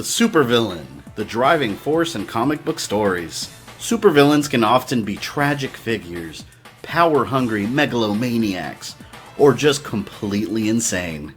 The supervillain, the driving force in comic book stories. Supervillains can often be tragic figures, power-hungry megalomaniacs, or just completely insane.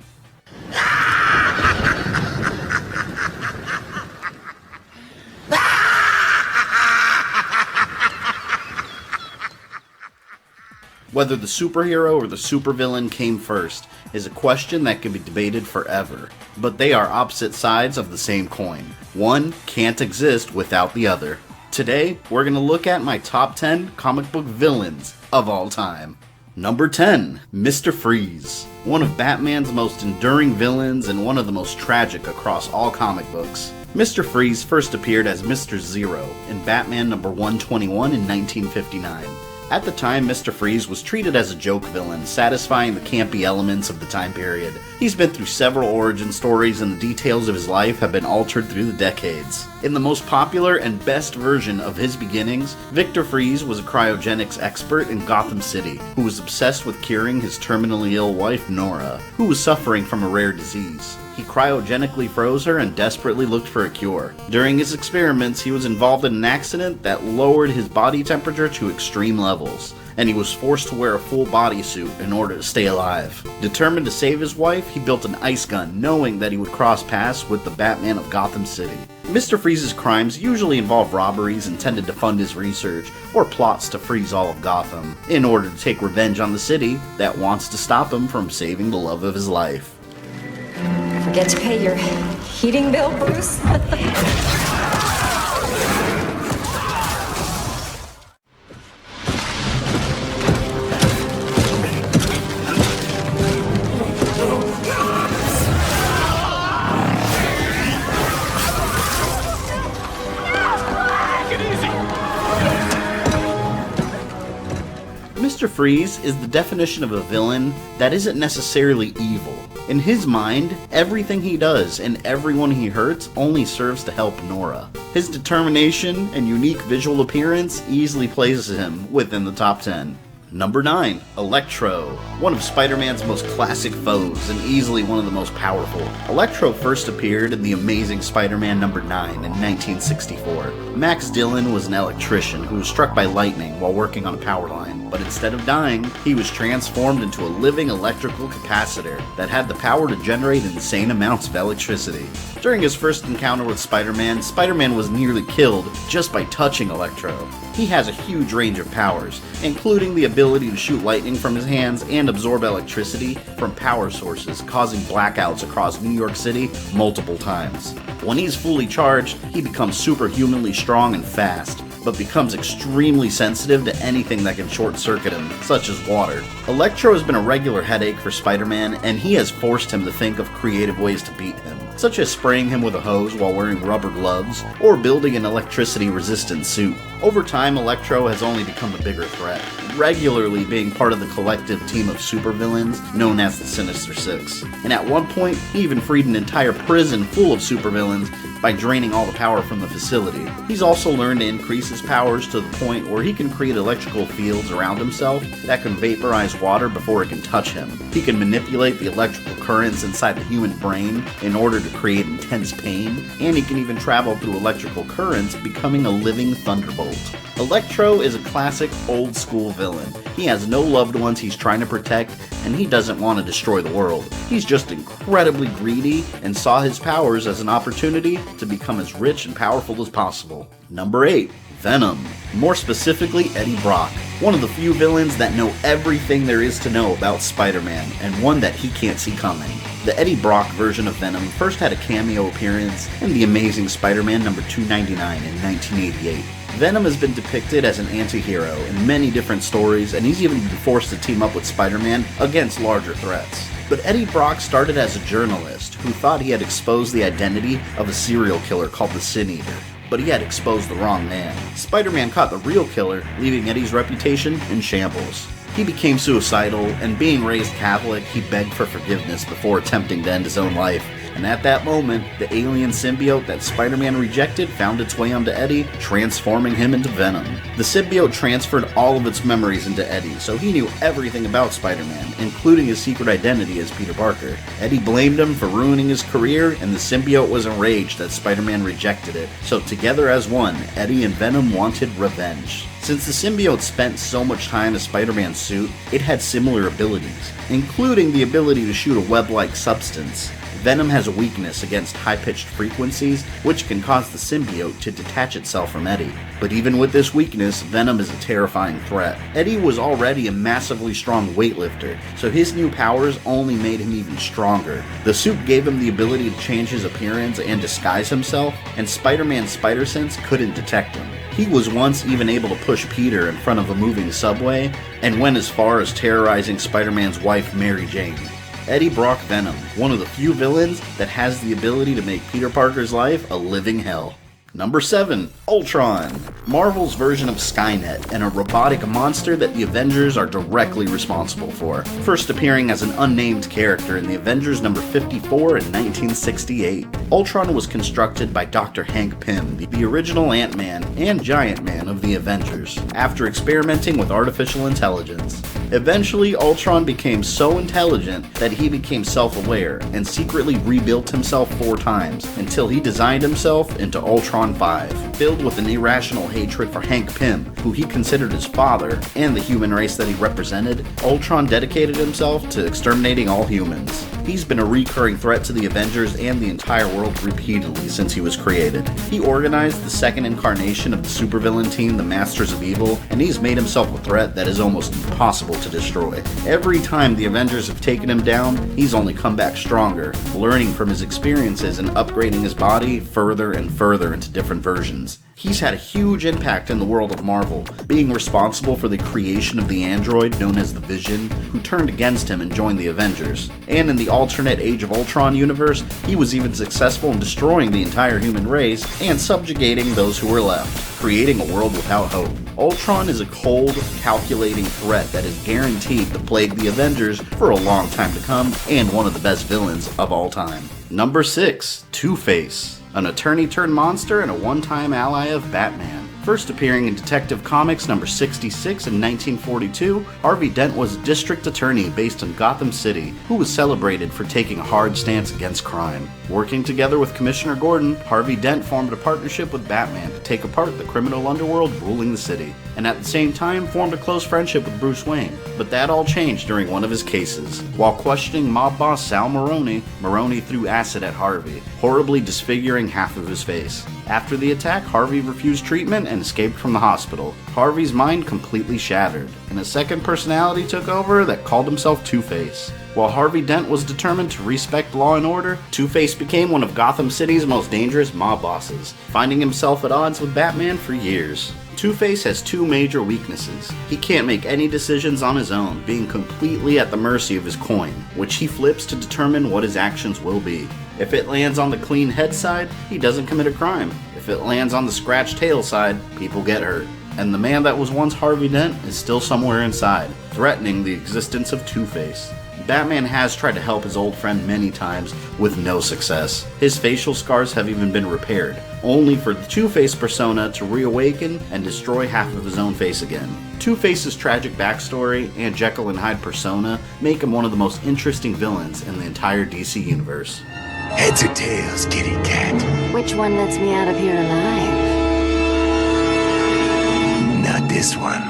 Whether the superhero or the supervillain came first is a question that can be debated forever, but they are opposite sides of the same coin. One can't exist without the other. Today, we're going to look at my top 10 comic book villains of all time. Number 10, Mr. Freeze. One of Batman's most enduring villains and one of the most tragic across all comic books. Mr. Freeze first appeared as Mr. Zero in Batman number 121 in 1959. At the time, Mr. Freeze was treated as a joke villain, satisfying the campy elements of the time period. He's been through several origin stories, and the details of his life have been altered through the decades. In the most popular and best version of his beginnings, Victor Freeze was a cryogenics expert in Gotham City, who was obsessed with curing his terminally ill wife, Nora, who was suffering from a rare disease. He cryogenically froze her and desperately looked for a cure. During his experiments, he was involved in an accident that lowered his body temperature to extreme levels, and he was forced to wear a full bodysuit in order to stay alive. Determined to save his wife, he built an ice gun, knowing that he would cross paths with the Batman of Gotham City. Mr. Freeze's crimes usually involve robberies intended to fund his research, or plots to freeze all of Gotham, in order to take revenge on the city that wants to stop him from saving the love of his life. Forget to pay your heating bill, Bruce? Mr. Freeze is the definition of a villain that isn't necessarily evil. In his mind, everything he does and everyone he hurts only serves to help Nora. His determination and unique visual appearance easily places him within the top 10. Number 9, Electro. One of Spider-Man's most classic foes and easily one of the most powerful. Electro first appeared in The Amazing Spider-Man number 9 in 1964. Max Dillon was an electrician who was struck by lightning while working on a power line, but instead of dying, he was transformed into a living electrical capacitor that had the power to generate insane amounts of electricity. During his first encounter with Spider-Man, Spider-Man was nearly killed just by touching Electro. He has a huge range of powers, including the ability to shoot lightning from his hands and absorb electricity from power sources, causing blackouts across New York City multiple times. When he's fully charged, he becomes superhumanly strong and fast, but becomes extremely sensitive to anything that can short-circuit him, such as water. Electro has been a regular headache for Spider-Man, and he has forced him to think of creative ways to beat him, such as spraying him with a hose while wearing rubber gloves, or building an electricity-resistant suit. Over time, Electro has only become a bigger threat, regularly being part of the collective team of supervillains known as the Sinister Six. And at one point, he even freed an entire prison full of supervillains by draining all the power from the facility. He's also learned to increase his powers to the point where he can create electrical fields around himself that can vaporize water before it can touch him. He can manipulate the electrical currents inside the human brain in order to create intense pain, and he can even travel through electrical currents, becoming a living thunderbolt. Electro is a classic old-school villain. He has no loved ones he's trying to protect, and he doesn't want to destroy the world. He's just incredibly greedy and saw his powers as an opportunity to become as rich and powerful as possible. Number 8, Venom. More specifically, Eddie Brock. One of the few villains that know everything there is to know about Spider-Man, and one that he can't see coming. The Eddie Brock version of Venom first had a cameo appearance in The Amazing Spider-Man number 299 in 1988. Venom has been depicted as an anti-hero in many different stories, and he's even been forced to team up with Spider-Man against larger threats. But Eddie Brock started as a journalist who thought he had exposed the identity of a serial killer called the Sin Eater, but he had exposed the wrong man. Spider-Man caught the real killer, leaving Eddie's reputation in shambles. He became suicidal, and being raised Catholic, he begged for forgiveness before attempting to end his own life. And at that moment, the alien symbiote that Spider-Man rejected found its way onto Eddie, transforming him into Venom. The symbiote transferred all of its memories into Eddie, so he knew everything about Spider-Man, including his secret identity as Peter Parker. Eddie blamed him for ruining his career, and the symbiote was enraged that Spider-Man rejected it. So together as one, Eddie and Venom wanted revenge. Since the symbiote spent so much time in Spider-Man's suit, it had similar abilities, including the ability to shoot a web-like substance. Venom has a weakness against high-pitched frequencies, which can cause the symbiote to detach itself from Eddie. But even with this weakness, Venom is a terrifying threat. Eddie was already a massively strong weightlifter, so his new powers only made him even stronger. The suit gave him the ability to change his appearance and disguise himself, and Spider-Man's spider sense couldn't detect him. He was once even able to push Peter in front of a moving subway, and went as far as terrorizing Spider-Man's wife, Mary Jane. Eddie Brock Venom, one of the few villains that has the ability to make Peter Parker's life a living hell. Number 7. Ultron. Marvel's version of Skynet, and a robotic monster that the Avengers are directly responsible for. First appearing as an unnamed character in the Avengers number 54 in 1968. Ultron was constructed by Dr. Hank Pym, the original Ant-Man and Giant Man of the Avengers, after experimenting with artificial intelligence. Eventually, Ultron became so intelligent that he became self-aware and secretly rebuilt himself 4 times until he designed himself into Ultron 5. Filled with an irrational hatred for Hank Pym, who he considered his father, and the human race that he represented, Ultron dedicated himself to exterminating all humans. He's been a recurring threat to the Avengers and the entire world repeatedly since he was created. He organized the second incarnation of the supervillain team, the Masters of Evil, and he's made himself a threat that is almost impossible to destroy. Every time the Avengers have taken him down, he's only come back stronger, learning from his experiences and upgrading his body further and further into different versions. He's had a huge impact in the world of Marvel, being responsible for the creation of the android known as the Vision, who turned against him and joined the Avengers. And in the alternate Age of Ultron universe, he was even successful in destroying the entire human race and subjugating those who were left, creating a world without hope. Ultron is a cold, calculating threat that is guaranteed to plague the Avengers for a long time to come, and one of the best villains of all time. Number 6. Two-Face. An attorney-turned-monster and a one-time ally of Batman. First appearing in Detective Comics number 66 in 1942, Harvey Dent was a district attorney based in Gotham City, who was celebrated for taking a hard stance against crime. Working together with Commissioner Gordon, Harvey Dent formed a partnership with Batman to take apart the criminal underworld ruling the city, and at the same time formed a close friendship with Bruce Wayne. But that all changed during one of his cases. While questioning mob boss Sal Maroni, Maroni threw acid at Harvey, horribly disfiguring half of his face. After the attack, Harvey refused treatment and escaped from the hospital. Harvey's mind completely shattered, and a second personality took over that called himself Two-Face. While Harvey Dent was determined to respect law and order, Two-Face became one of Gotham City's most dangerous mob bosses, finding himself at odds with Batman for years. Two-Face has 2 major weaknesses. He can't make any decisions on his own, being completely at the mercy of his coin, which he flips to determine what his actions will be. If it lands on the clean head side, he doesn't commit a crime. If it lands on the scratched tail side, people get hurt. And the man that was once Harvey Dent is still somewhere inside, threatening the existence of Two-Face. Batman has tried to help his old friend many times, with no success. His facial scars have even been repaired, only for the Two-Face persona to reawaken and destroy half of his own face again. Two-Face's tragic backstory and Jekyll and Hyde persona make him one of the most interesting villains in the entire DC universe. Heads or tails, kitty cat? Which one lets me out of here alive? Not this one.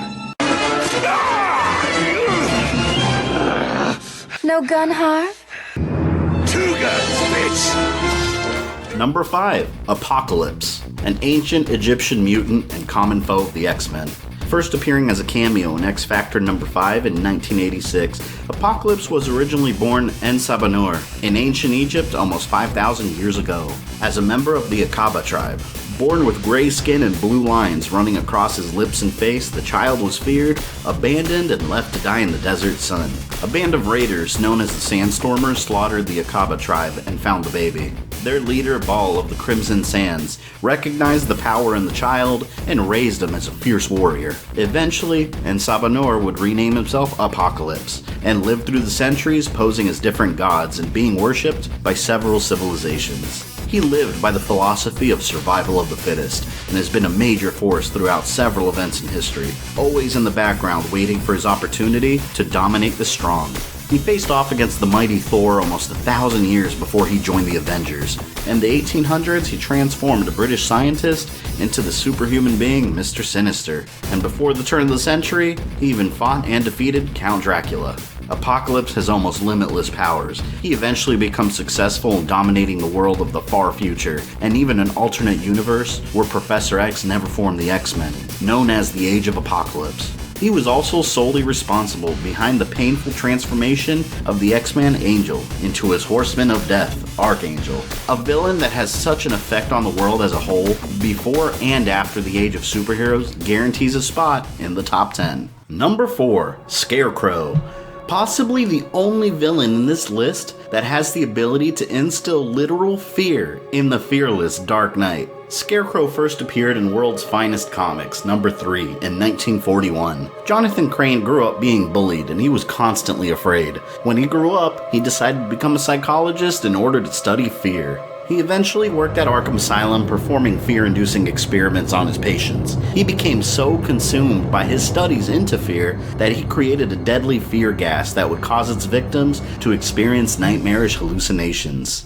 No gun, Harv? 2 guns, bitch! Number 5. Apocalypse. An ancient Egyptian mutant and common foe of the X-Men. First appearing as a cameo in X Factor number 5 in 1986, Apocalypse was originally born in Sabanur, in ancient Egypt almost 5,000 years ago, as a member of the Akaba tribe. Born with gray skin and blue lines running across his lips and face, the child was feared, abandoned, and left to die in the desert sun. A band of raiders known as the Sandstormers slaughtered the Akaba tribe and found the baby. Their leader, Baal of the Crimson Sands, recognized the power in the child and raised him as a fierce warrior. Eventually, Ensabanor would rename himself Apocalypse and live through the centuries posing as different gods and being worshipped by several civilizations. He lived by the philosophy of survival of the fittest and has been a major force throughout several events in history, always in the background waiting for his opportunity to dominate the strong. He faced off against the mighty Thor almost 1,000 years before he joined the Avengers. In the 1800s, he transformed a British scientist into the superhuman being Mr. Sinister, and before the turn of the century, he even fought and defeated Count Dracula. Apocalypse has almost limitless powers. He eventually becomes successful in dominating the world of the far future, and even an alternate universe where Professor X never formed the X-Men, known as the Age of Apocalypse. He was also solely responsible behind the painful transformation of the X-Man Angel into his Horseman of Death, Archangel, a villain that has such an effect on the world as a whole, before and after the Age of Superheroes, guarantees a spot in the top 10. Number 4, Scarecrow. Possibly the only villain in this list that has the ability to instill literal fear in the fearless Dark Knight. Scarecrow first appeared in World's Finest Comics, number 3, in 1941. Jonathan Crane grew up being bullied and he was constantly afraid. When he grew up, he decided to become a psychologist in order to study fear. He eventually worked at Arkham Asylum performing fear-inducing experiments on his patients. He became so consumed by his studies into fear that he created a deadly fear gas that would cause its victims to experience nightmarish hallucinations.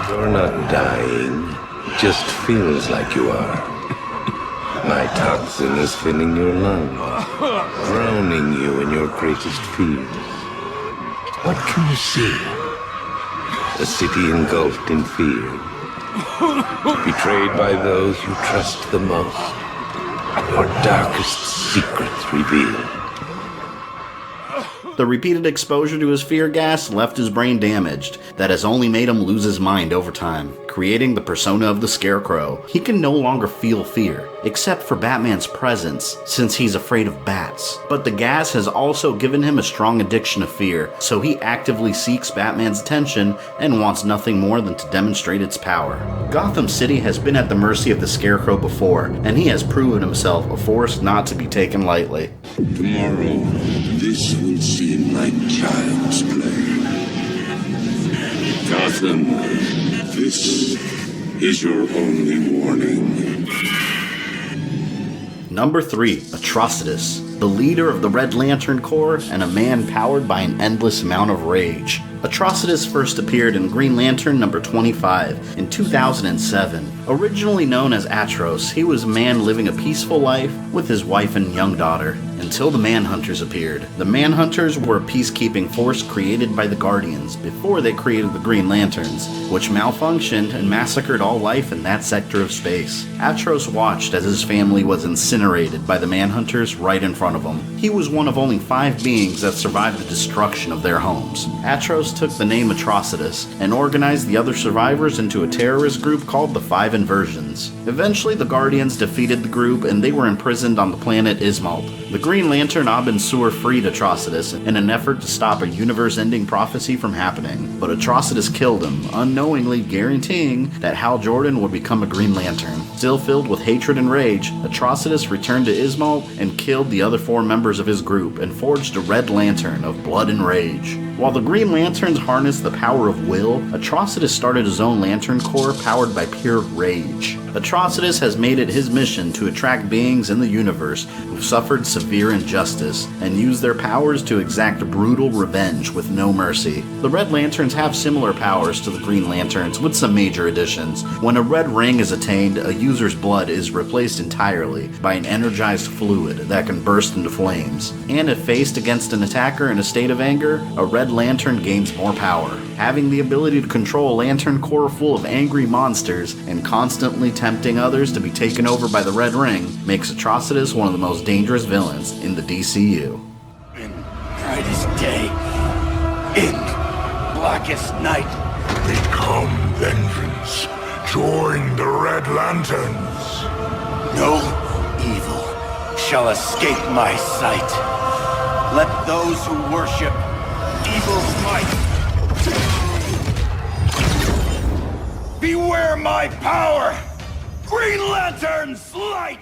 You're not dying. It just feels like you are. My toxin is filling your lungs, drowning you in your greatest fears. What can you see? A city engulfed in fear, betrayed by those you trust the most, your darkest secrets revealed. The repeated exposure to his fear gas left his brain damaged, that has only made him lose his mind over time, creating the persona of the Scarecrow. He can no longer feel fear, except for Batman's presence, since he's afraid of bats. But the gas has also given him a strong addiction to fear, so he actively seeks Batman's attention and wants nothing more than to demonstrate its power. Gotham City has been at the mercy of the Scarecrow before, and he has proven himself a force not to be taken lightly. Tomorrow, this will seem like child's play. Gotham, this is your only warning. Number 3, Atrocitus, the leader of the Red Lantern Corps and a man powered by an endless amount of rage. Atrocitus first appeared in Green Lantern number 25 in 2007. Originally known as Atros, he was a man living a peaceful life with his wife and young daughter, until the Manhunters appeared. The Manhunters were a peacekeeping force created by the Guardians before they created the Green Lanterns, which malfunctioned and massacred all life in that sector of space. Atros watched as his family was incinerated by the Manhunters right in front of him. He was one of only 5 beings that survived the destruction of their homes. Atros took the name Atrocitus and organized the other survivors into a terrorist group called the Five Inversions. Eventually, the Guardians defeated the group and they were imprisoned on the planet Ismalt. The Green Lantern Abin Sur freed Atrocitus in an effort to stop a universe-ending prophecy from happening, but Atrocitus killed him, unknowingly guaranteeing that Hal Jordan would become a Green Lantern. Still filled with hatred and rage, Atrocitus returned to Ismalt and killed the other 4 members of his group and forged a Red Lantern of blood and rage. While the Green Lanterns harnessed the power of will, Atrocitus started his own Lantern Corps powered by pure rage. Atrocitus has made it his mission to attract beings in the universe who've suffered severe injustice and use their powers to exact brutal revenge with no mercy. The Red Lanterns have similar powers to the Green Lanterns with some major additions. When a red ring is attained, a user's blood is replaced entirely by an energized fluid that can burst into flames. And if faced against an attacker in a state of anger, a Red Lantern gains more power. Having the ability to control a Lantern Corps full of angry monsters and constantly tempting others to be taken over by the Red Ring makes Atrocitus one of the most dangerous villains in the DCU. In brightest day, in blackest night, Become vengeance. Join the Red Lanterns. No evil shall escape my sight. Let those who worship evil's might beware my power! Green Lantern's light!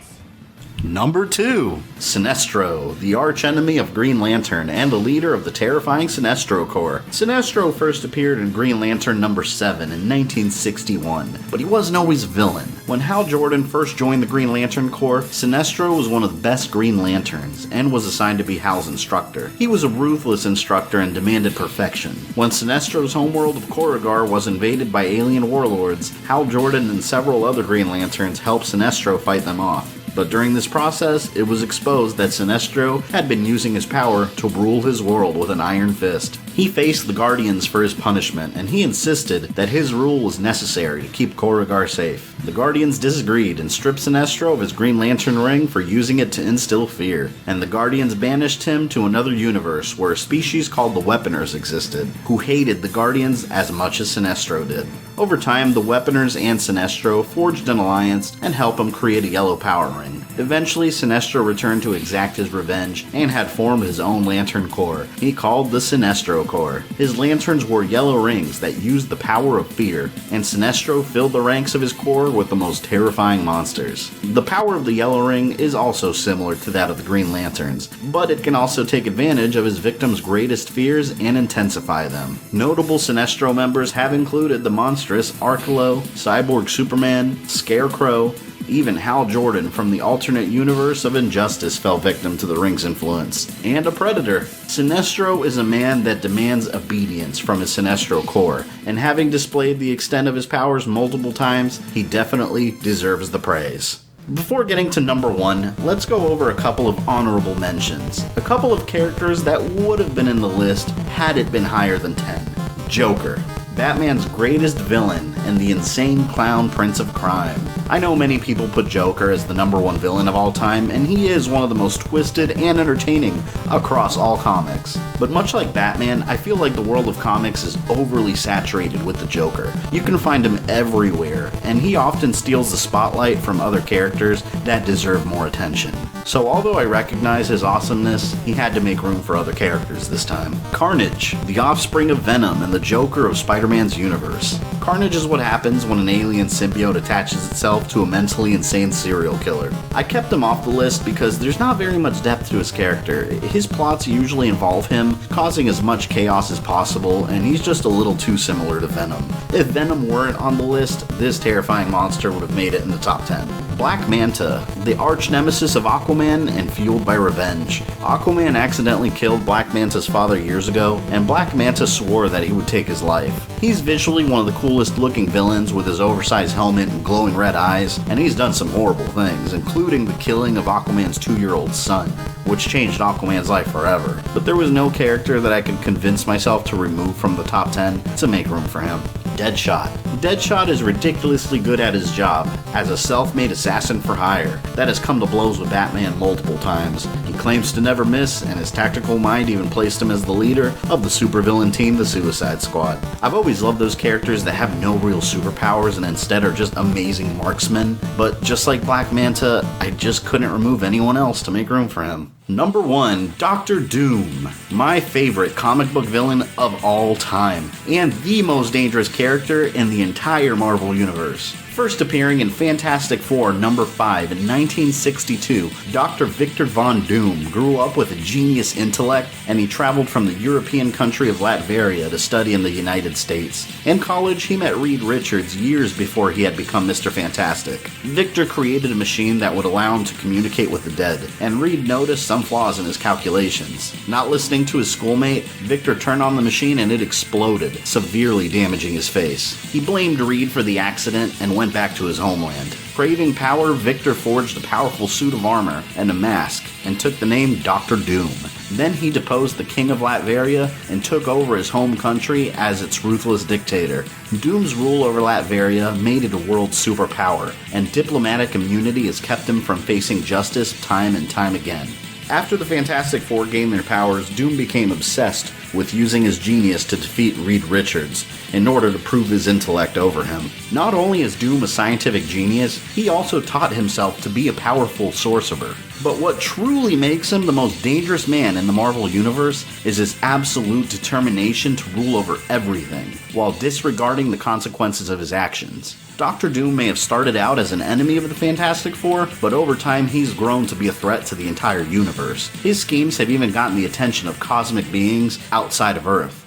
Number 2, Sinestro, the archenemy of Green Lantern and the leader of the terrifying Sinestro Corps. Sinestro first appeared in Green Lantern number 7 in 1961, but he wasn't always a villain. When Hal Jordan first joined the Green Lantern Corps, Sinestro was one of the best Green Lanterns and was assigned to be Hal's instructor. He was a ruthless instructor and demanded perfection. When Sinestro's homeworld of Korugar was invaded by alien warlords, Hal Jordan and several other Green Lanterns helped Sinestro fight them off. But during this process, it was exposed that Sinestro had been using his power to rule his world with an iron fist. He faced the Guardians for his punishment, and he insisted that his rule was necessary to keep Korugar safe. The Guardians disagreed and stripped Sinestro of his Green Lantern ring for using it to instill fear, and the Guardians banished him to another universe where a species called the Weaponers existed, who hated the Guardians as much as Sinestro did. Over time, the Weaponers and Sinestro forged an alliance and helped him create a yellow power ring. Eventually, Sinestro returned to exact his revenge and had formed his own Lantern Corps. He called the Sinestro Corps. His lanterns wore yellow rings that used the power of fear, and Sinestro filled the ranks of his corps with the most terrifying monsters. The power of the yellow ring is also similar to that of the Green Lanterns, but it can also take advantage of his victims' greatest fears and intensify them. Notable Sinestro members have included the monstrous Arcalo, Cyborg Superman, Scarecrow. Even Hal Jordan from the alternate universe of Injustice fell victim to the ring's influence. And a Predator. Sinestro is a man that demands obedience from his Sinestro Corps, and having displayed the extent of his powers multiple times, he definitely deserves the praise. Before getting to number 1, let's go over a couple of honorable mentions. A couple of characters that would have been in the list had it been higher than 10. Joker. Batman's greatest villain and the insane clown prince of crime. I know many people put Joker as the number 1 villain of all time, and he is one of the most twisted and entertaining across all comics. But much like Batman, I feel like the world of comics is overly saturated with the Joker. You can find him everywhere, and he often steals the spotlight from other characters that deserve more attention. So although I recognize his awesomeness, he had to make room for other characters this time. Carnage, the offspring of Venom and the Joker of Spider-Man's universe. Carnage is what happens when an alien symbiote attaches itself to a mentally insane serial killer. I kept him off the list because there's not very much depth to his character. His plots usually involve him causing as much chaos as possible, and he's just a little too similar to Venom. If Venom weren't on the list, this terrifying monster would have made it in the top 10. Black Manta, the arch nemesis of Aquaman and fueled by revenge. Aquaman accidentally killed Black Manta's father years ago, and Black Manta swore that he would take his life. He's visually one of the coolest looking villains with his oversized helmet and glowing red eyes, and he's done some horrible things, including the killing of Aquaman's 2-year-old son, which changed Aquaman's life forever. But there was no character that I could convince myself to remove from the top 10 to make room for him. Deadshot. Deadshot is ridiculously good at his job, as a self-made assassin for hire that has come to blows with Batman multiple times. He claims to never miss, and his tactical mind even placed him as the leader of the supervillain team, the Suicide Squad. I've always loved those characters that have no real superpowers and instead are just amazing marksmen, but just like Black Manta, I just couldn't remove anyone else to make room for him. Number 1, Dr. Doom, my favorite comic book villain of all time, and the most dangerous character in the entire Marvel Universe. First appearing in Fantastic Four number 5 in 1962, Dr. Victor Von Doom grew up with a genius intellect, and he traveled from the European country of Latveria to study in the United States. In college, he met Reed Richards years before he had become Mr. Fantastic. Victor created a machine that would allow him to communicate with the dead, and Reed noticed some flaws in his calculations. Not listening to his schoolmate, Victor turned on the machine and it exploded, severely damaging his face. He blamed Reed for the accident and went back to his homeland. Craving power, Victor forged a powerful suit of armor and a mask, and took the name Dr. Doom. Then he deposed the King of Latveria and took over his home country as its ruthless dictator. Doom's rule over Latveria made it a world superpower, and diplomatic immunity has kept him from facing justice time and time again. After the Fantastic Four gained their powers, Doom became obsessed with using his genius to defeat Reed Richards in order to prove his intellect over him. Not only is Doom a scientific genius, he also taught himself to be a powerful sorcerer. But what truly makes him the most dangerous man in the Marvel Universe is his absolute determination to rule over everything, while disregarding the consequences of his actions. Dr. Doom may have started out as an enemy of the Fantastic Four, but over time he's grown to be a threat to the entire universe. His schemes have even gotten the attention of cosmic beings outside of Earth.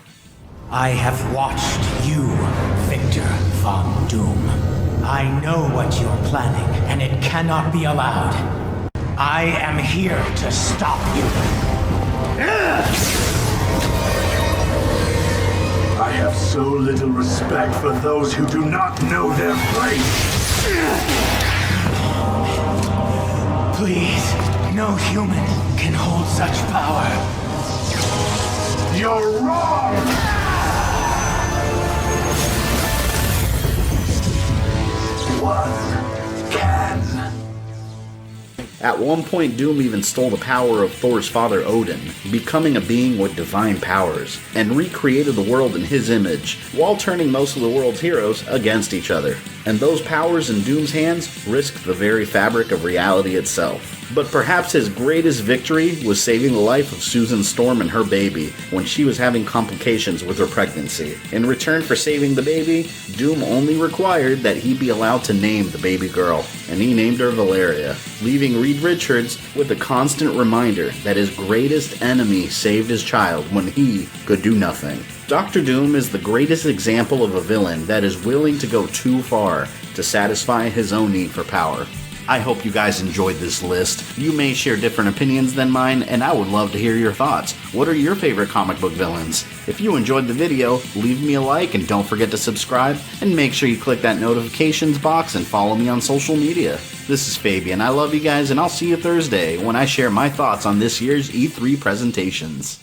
I have watched you, Victor Von Doom. I know what you're planning, and it cannot be allowed. I am here to stop you. I have so little respect for those who do not know their place. Please, no human can hold such power. You're wrong! One can. At one point, Doom even stole the power of Thor's father Odin, becoming a being with divine powers, and recreated the world in his image, while turning most of the world's heroes against each other. And those powers in Doom's hands risked the very fabric of reality itself. But perhaps his greatest victory was saving the life of Susan Storm and her baby when she was having complications with her pregnancy. In return for saving the baby, Doom only required that he be allowed to name the baby girl, and he named her Valeria, leaving Reed Richards with a constant reminder that his greatest enemy saved his child when he could do nothing. Dr. Doom is the greatest example of a villain that is willing to go too far to satisfy his own need for power. I hope you guys enjoyed this list. You may share different opinions than mine, and I would love to hear your thoughts. What are your favorite comic book villains? If you enjoyed the video, leave me a like and don't forget to subscribe, and make sure you click that notifications box and follow me on social media. This is Fabian, I love you guys, and I'll see you Thursday when I share my thoughts on this year's E3 presentations.